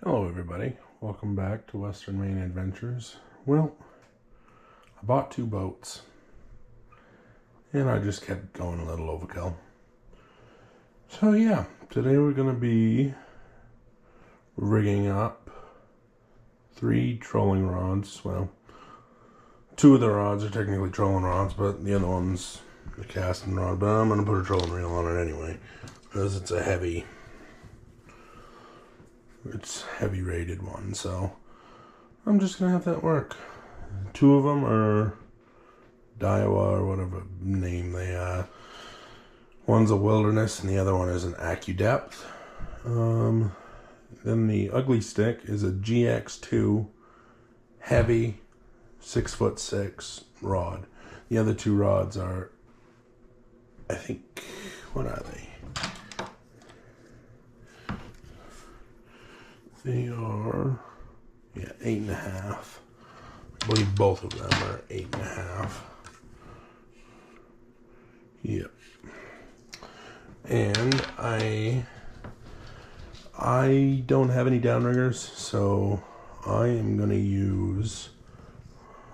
Hello everybody, welcome back to Western Maine Adventures. Well, I bought 2 boats and I just kept going a little overkill. So yeah, today we're going to be rigging up 3 trolling rods. Well, 2 of the rods are technically trolling rods, but the other one's the casting rod. But I'm going to put a trolling reel on it anyway because it's a heavy rated one, so I'm just gonna have that work. 2 of them are Daiwa or whatever name they are. One's a Wilderness and the other one is an AccuDepth. Then the ugly stick is a GX2 heavy 6'6" rod. The other 2 rods are, I think, what are they? They are, 8.5. I believe both of them are 8.5. Yep. And I don't have any downriggers, so I am going to use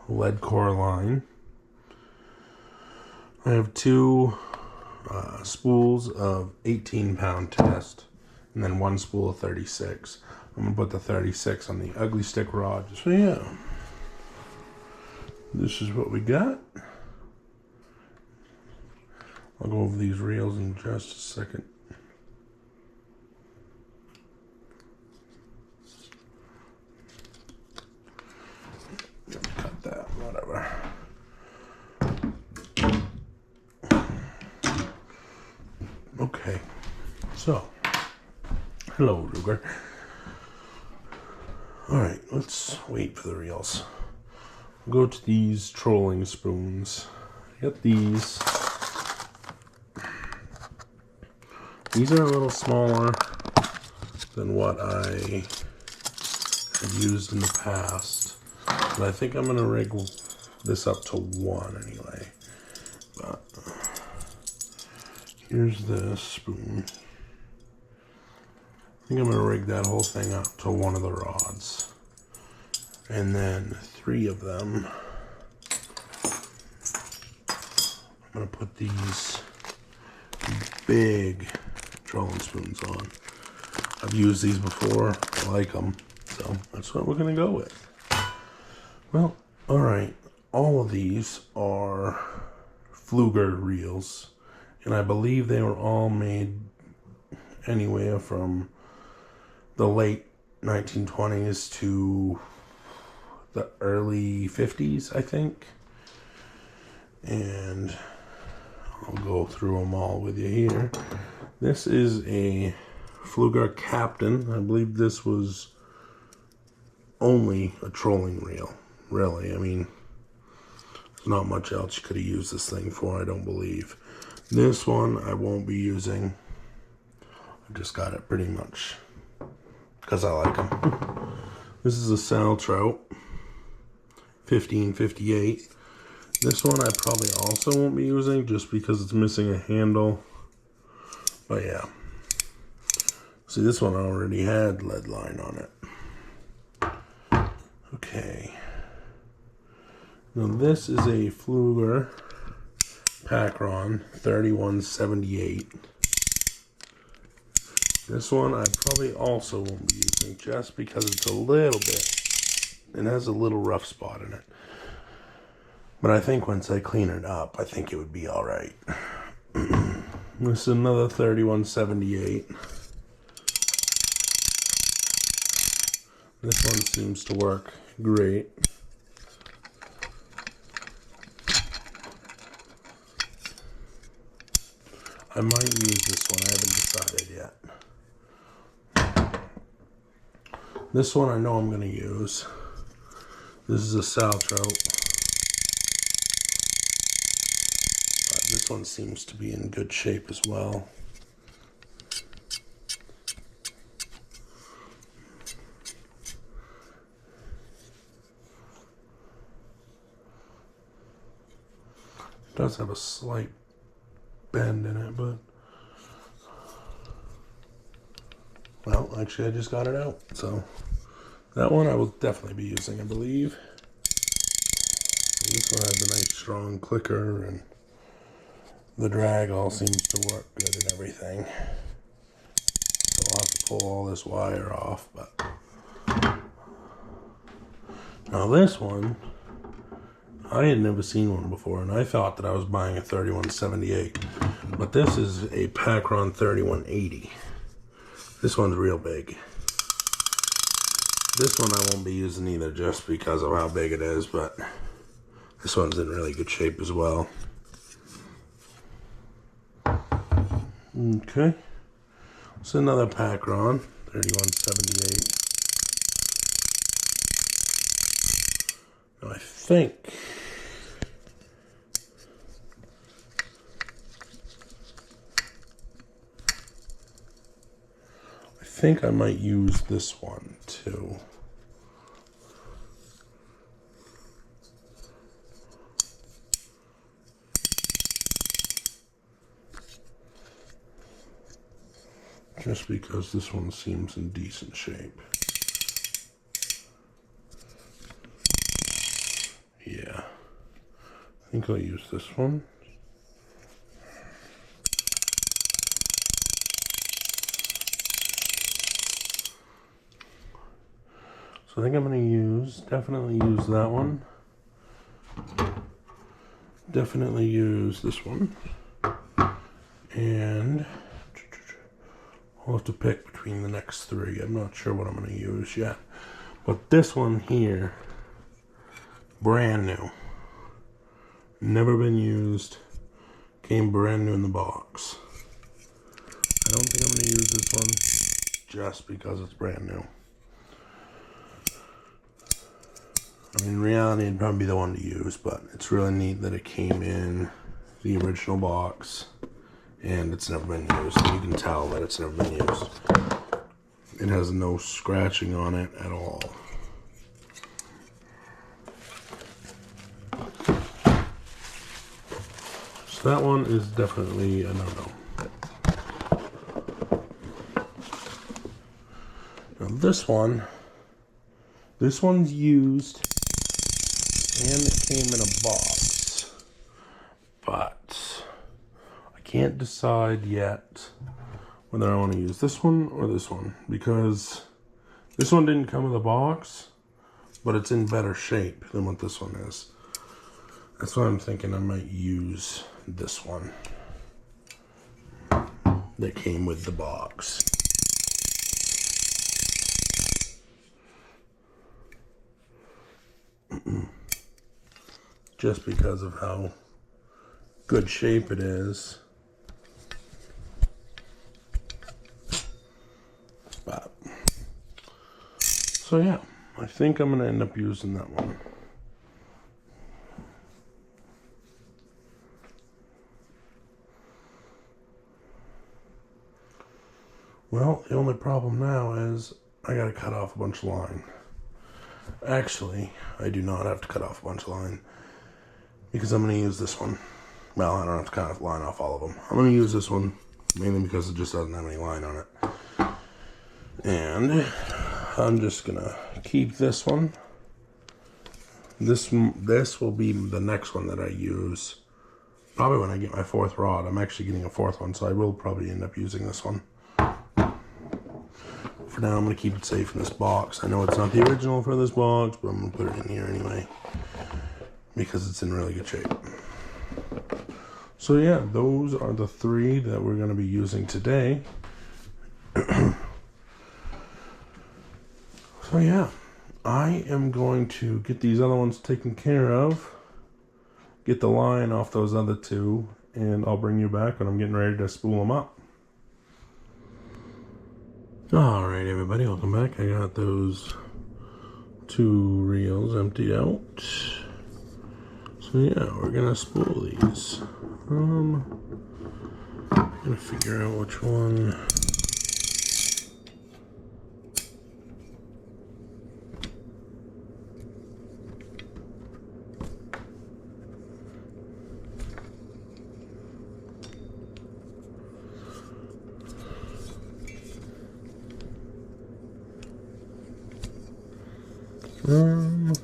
lead core line. I have 2 spools of 18-pound test, and then 1 spool of 36. I'm going to put the 36 on the ugly stick rod. So yeah, this is what we got. I'll go over these reels in just a second. Cut that, whatever. Okay, so, hello Ruger. Alright, let's wait for the reels. We'll go to these trolling spoons. I got these. These are a little smaller than what I have used in the past. But I think I'm going to rig this up to 1 anyway. But here's the spoon. I think I'm going to rig that whole thing up to 1 of the rods. And then 3 of them. I'm going to put these big trolling spoons on. I've used these before. I like them. So that's what we're going to go with. Well, alright. All of these are Pflueger reels. And I believe they were all made anywhere from the late 1920s to the early 50s, I think. And I'll go through them all with you here. This is a Pflueger Captain. I believe this was only a trolling reel, really. I mean, there's not much else you could have used this thing for, I don't believe. This one I won't be using. I just got it pretty much because I like them. This is a Sal Trout 1558. This one I probably also won't be using just because it's missing a handle. But yeah. See, this one already had lead line on it. Okay. Now this is a Pflueger Pacron 3178. This one I probably also won't be using just because it's a little bit, it has a little rough spot in it. But I think once I clean it up, I think it would be alright. This is another 3178. This one seems to work great. I might use this one, I haven't decided yet. This one I know I'm going to use. This is a Sal Trout. But this one seems to be in good shape as well. It does have a slight bend in it, but Well, actually, I just got it out. So that one I will definitely be using, I believe. This one has a nice strong clicker, and the drag all seems to work good and everything. So I'll have to pull all this wire off. But now this one, I had never seen one before, and I thought that I was buying a 3178. But this is a Pacron 3180. This one's real big. This one I won't be using either just because of how big it is, but this one's in really good shape as well. Okay. It's another Pacron 3178. Now I think I might use this one too. Just because this one seems in decent shape. Yeah. I think I'll use this one. So I think I'm going to definitely use that one. Definitely use this one. And I'll have to pick between the next three. I'm not sure what I'm going to use yet. But this one here, brand new. Never been used. Came brand new in the box. I don't think I'm going to use this one just because it's brand new. I mean, in reality, it'd probably be the one to use, but it's really neat that it came in the original box and it's never been used. And you can tell that it's never been used. It has no scratching on it at all. So that one is definitely a no-no. Now this one's used and it came in a box, but I can't decide yet whether I want to use this one or this one, because this one didn't come in the box, but it's in better shape than what this one is. That's why I'm thinking I might use this one that came with the box. Just because of how good shape it is. But, so yeah, I think I'm going to end up using that one. Well, the only problem now is I got to cut off a bunch of line. Actually, I do not have to cut off a bunch of line, because I'm going to use this one. Well, I don't have to cut line off all of them. I'm going to use this one mainly because it just doesn't have any line on it. And I'm just going to keep this one. This will be the next one that I use. Probably when I get my fourth rod. I'm actually getting a fourth one, so I will probably end up using this one. For now, I'm going to keep it safe in this box. I know it's not the original for this box, but I'm going to put it in here anyway, because it's in really good shape. So yeah, those are the three that we're going to be using today. So yeah, I am going to get these other ones taken care of, get the line off those other two, and I'll bring you back when I'm getting ready to spool them up. Alright everybody, welcome back. I got those two reels emptied out. So yeah, we're gonna spool these. I'm gonna figure out which one. Trying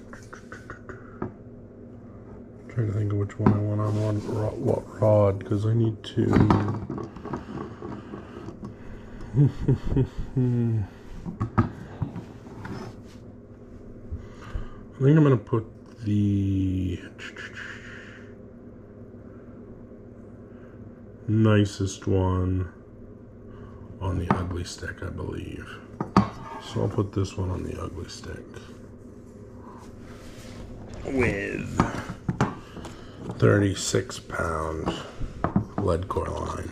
to think of which one I want on what rod, because I need to. I think I'm going to put the nicest one on the ugly stick, I believe. So I'll put this one on the ugly stick with 36-pound lead core line.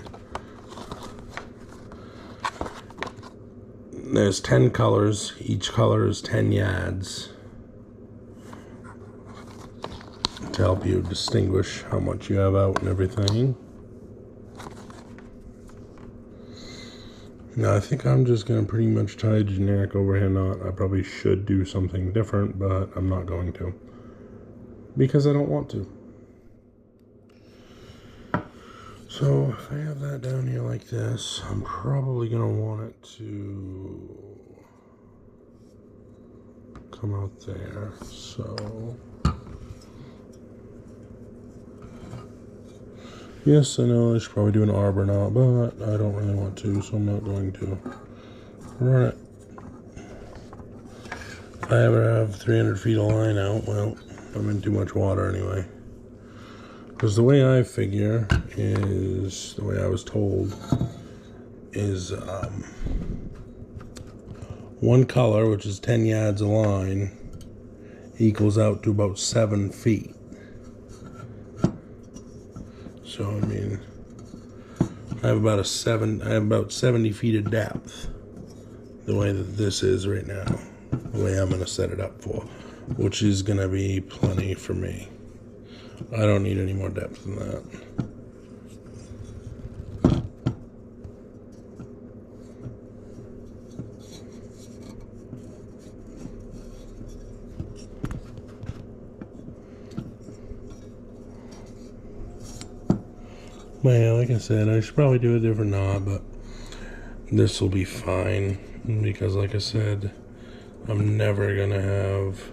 There's 10 colors. Each color is 10 yards to help you distinguish how much you have out and everything. Now I think I'm just going to pretty much tie a generic overhand knot. I probably should do something different, but I'm not going to, because I don't want to. So if I have that down here like this, I'm probably going to want it to come out there. So yes, I know I should probably do an arbor knot, but I don't really want to, so I'm not going to. Run it. If I ever have 300 feet of line out, well, I'm in too much water anyway. Because the way I figure is, the way I was told, is one color, which is 10 yards of line, equals out to about 7 feet. So I mean, I have about 70 feet of depth, the way that this is right now, the way I'm going to set it up for, which is going to be plenty for me. I don't need any more depth than that. Well, like I said, I should probably do a different knot, but this will be fine, because like I said, I'm never gonna have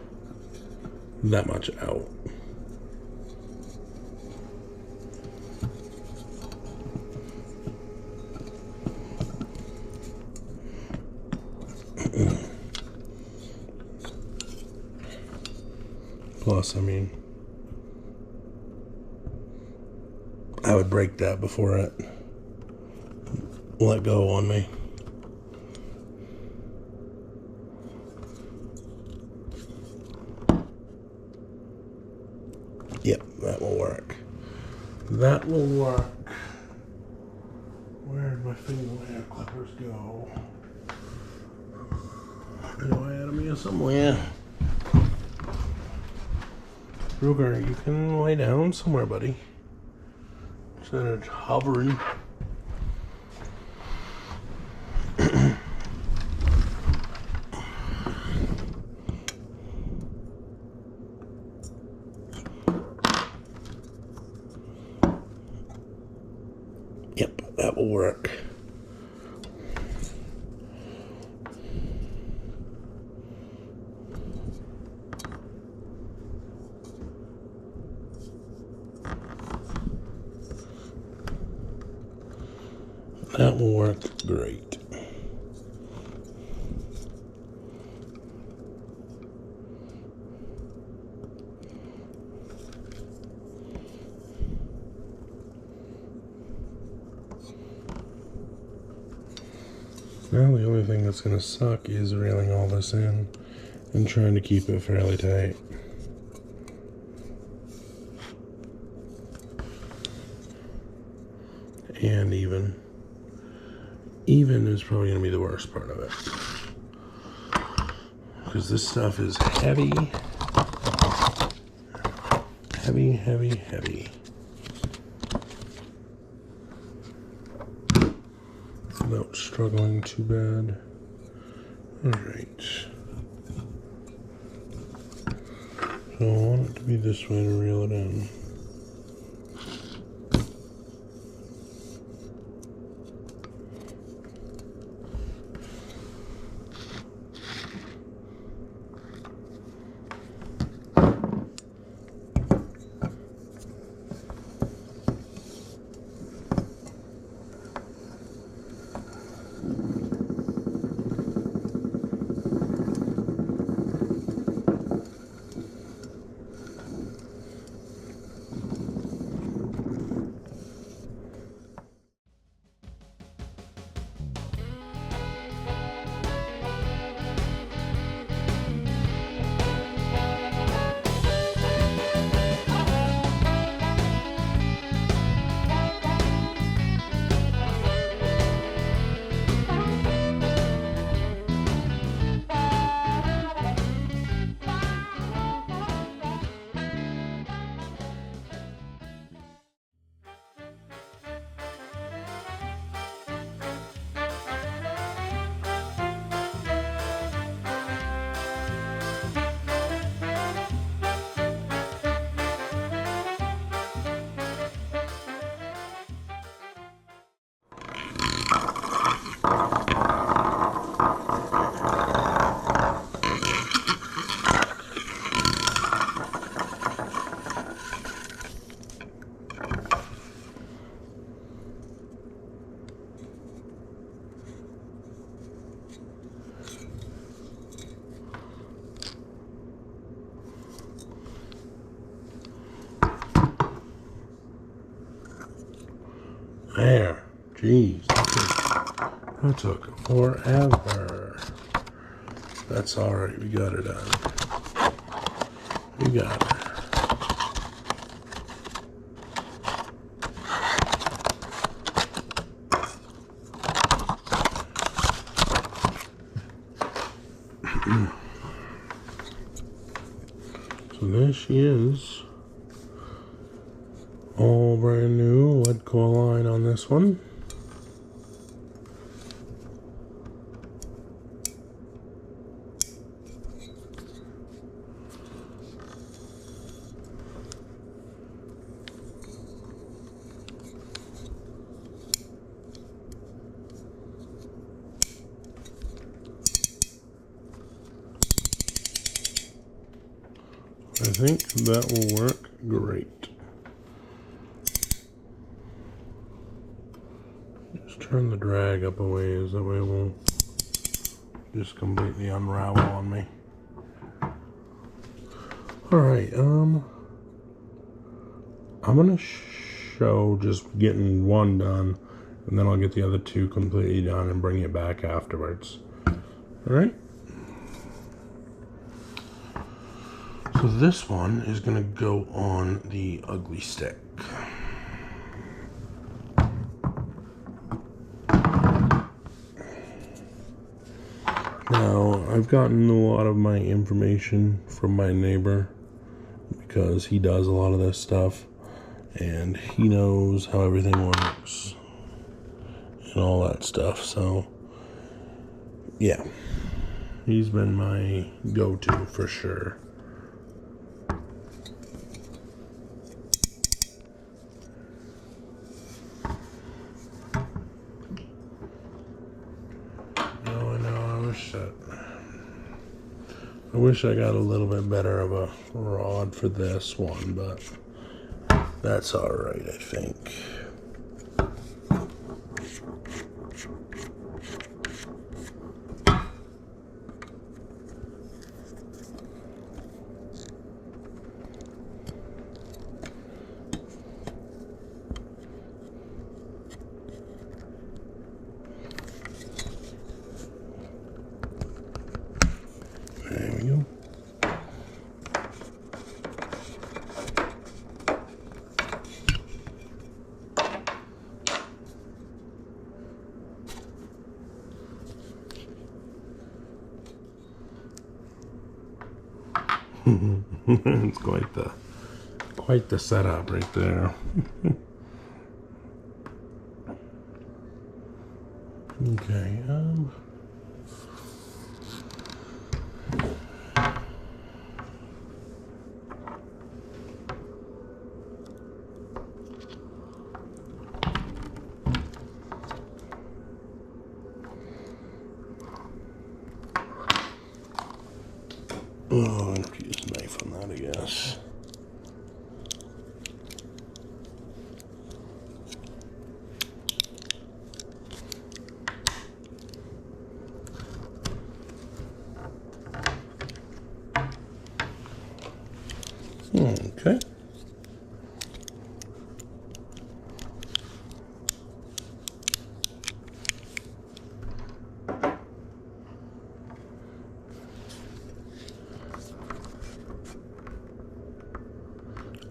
that much out. Plus, I mean, I would break that before it let go on me. Yep, that will work. That will work. Where did my fingernail clippers go? I know I had them here somewhere. Pflueger, you can lay down somewhere, buddy. Instead of hovering. Yep, that will work. That will work great. Now the only thing that's going to suck is reeling all this in and trying to keep it fairly tight. And even. Even is probably going to be the worst part of it. Because this stuff is heavy. Heavy, heavy, heavy. Without struggling too bad. Alright. So I want it to be this way to reel it in. Jeez, that took forever. That's alright, we got it done. We got it. So there she is. All brand new lead core line on this one. I think that will work great. Just turn the drag up a ways, that way it won't just completely unravel on me. Alright, I'm gonna show just getting one done, and then I'll get the other two completely done and bring it back afterwards. Alright? So this one is going to go on the ugly stick. Now, I've gotten a lot of my information from my neighbor because he does a lot of this stuff and he knows how everything works and all that stuff. So, yeah, he's been my go-to for sure. I wish I got a little bit better of a rod for this one, but that's alright, I think. There we go. It's quite the setup right there. Okay, oh, I have to use a knife on that, I guess. Okay.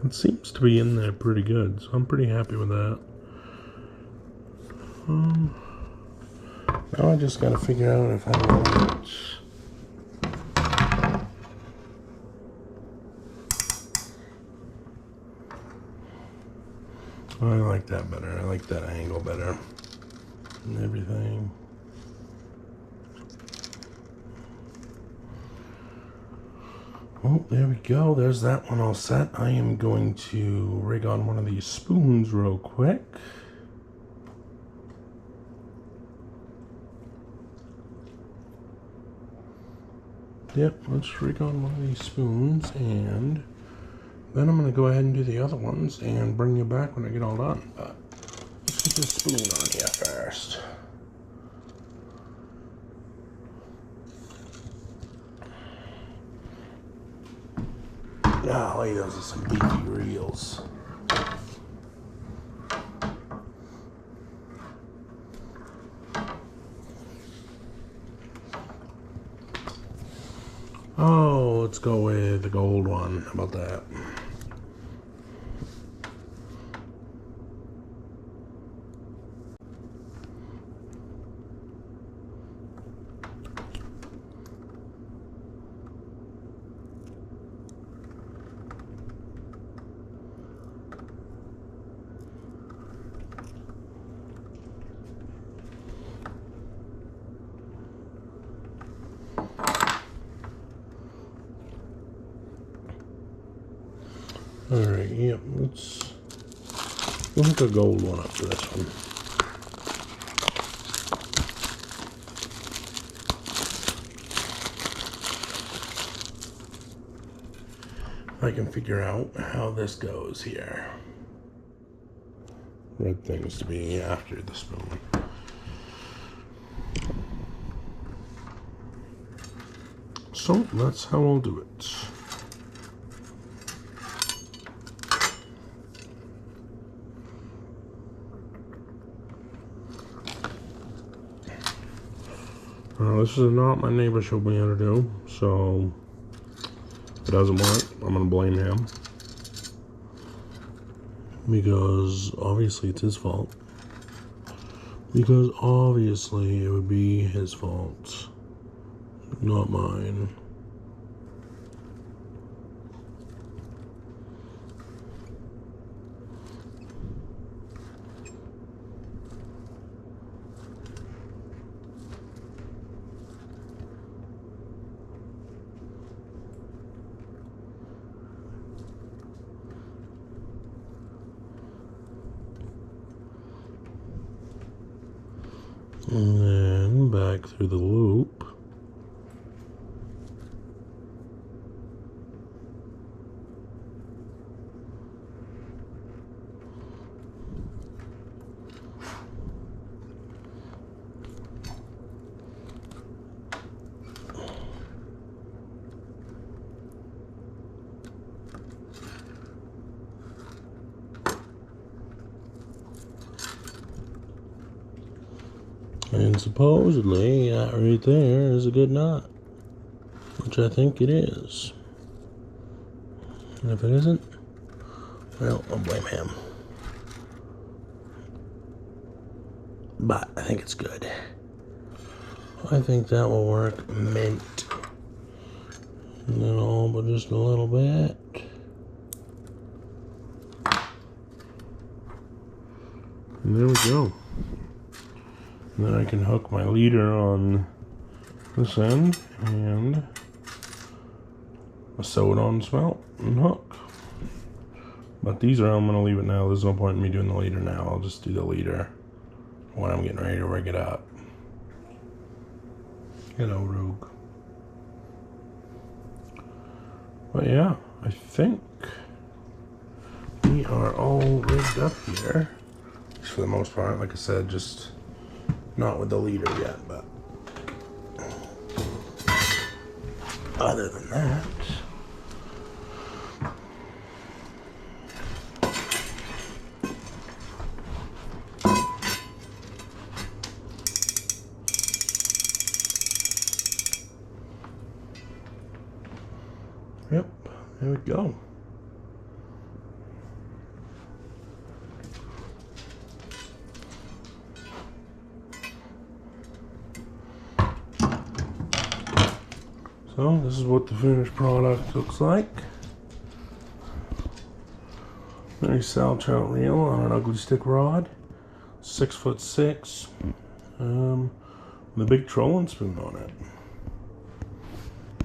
It seems to be in there pretty good, so I'm pretty happy with that. Now I just gotta figure out if I want I like that better. I like that angle better and everything. Well, there we go. There's that one all set. I am going to rig on one of these spoons real quick. Yep, let's rig on one of these spoons, and then I'm going to go ahead and do the other ones and bring you back when I get all done. But let's get this spoon on here first. Golly, those are some beefy reels. let's go with the gold one. How about that? Alright, yep, we'll hook a gold one up for this one. I can figure out how this goes here. Red things to be after the spoon. So that's how I'll do it. This is not my neighbor showed me how to do, so if it doesn't work, I'm gonna blame him. Because obviously it's his fault. Because obviously it would be his fault, not mine. And then back through the loop. And supposedly that right there is a good knot, which I think it is. And if it isn't, well, I'll blame him. But I think it's good. I think that will work mint. And then all but just a little bit. And there we go. And then I can hook my leader on this end and sew it on smelt and hook. But these are, I'm going to leave it now. There's no point in me doing the leader now. I'll just do the leader when I'm getting ready to rig it up. Hello, Rogue. But yeah, I think we are all rigged up here. Just for the most part, like I said, just not with the leader yet, but other than that, yep, there we go. So this is what the finished product looks like. Very Sal trout reel on an ugly stick rod, 6'6", with a big trolling spoon on it.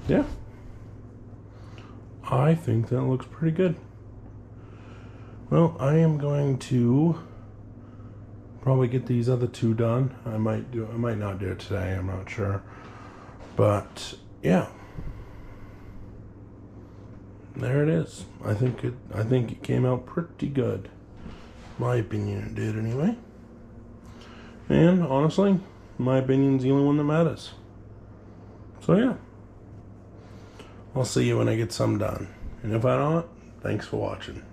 Yeah, I think that looks pretty good. Well, I am going to probably get these other two done. I might not do it today. I'm not sure, but yeah. There it is. I think it came out pretty good. My opinion, it did anyway. And honestly, my opinion's the only one that matters. So yeah. I'll see you when I get some done. And if I don't, thanks for watching.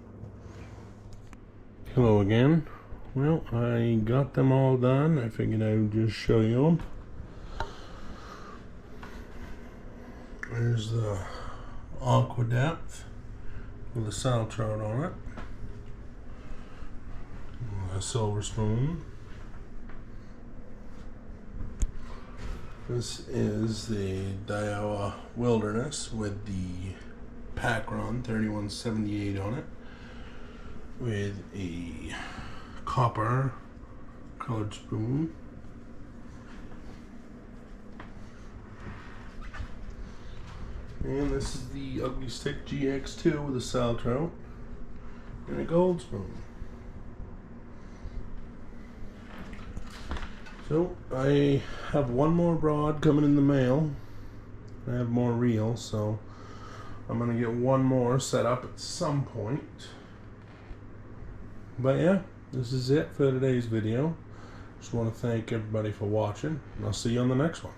Hello again. Well, I got them all done. I figured I would just show you them. There's the Aqua Depth with a saltrout on it. A silver spoon. This is the Daiwa Wilderness with the Pack Run 3178 on it, with a copper colored spoon. And this is the Ugly Stick GX2 with a saltrout and a gold spoon. So I have one more rod coming in the mail. I have more reels, so I'm gonna get one more set up at some point. But yeah, this is it for today's video. Just want to thank everybody for watching, and I'll see you on the next one.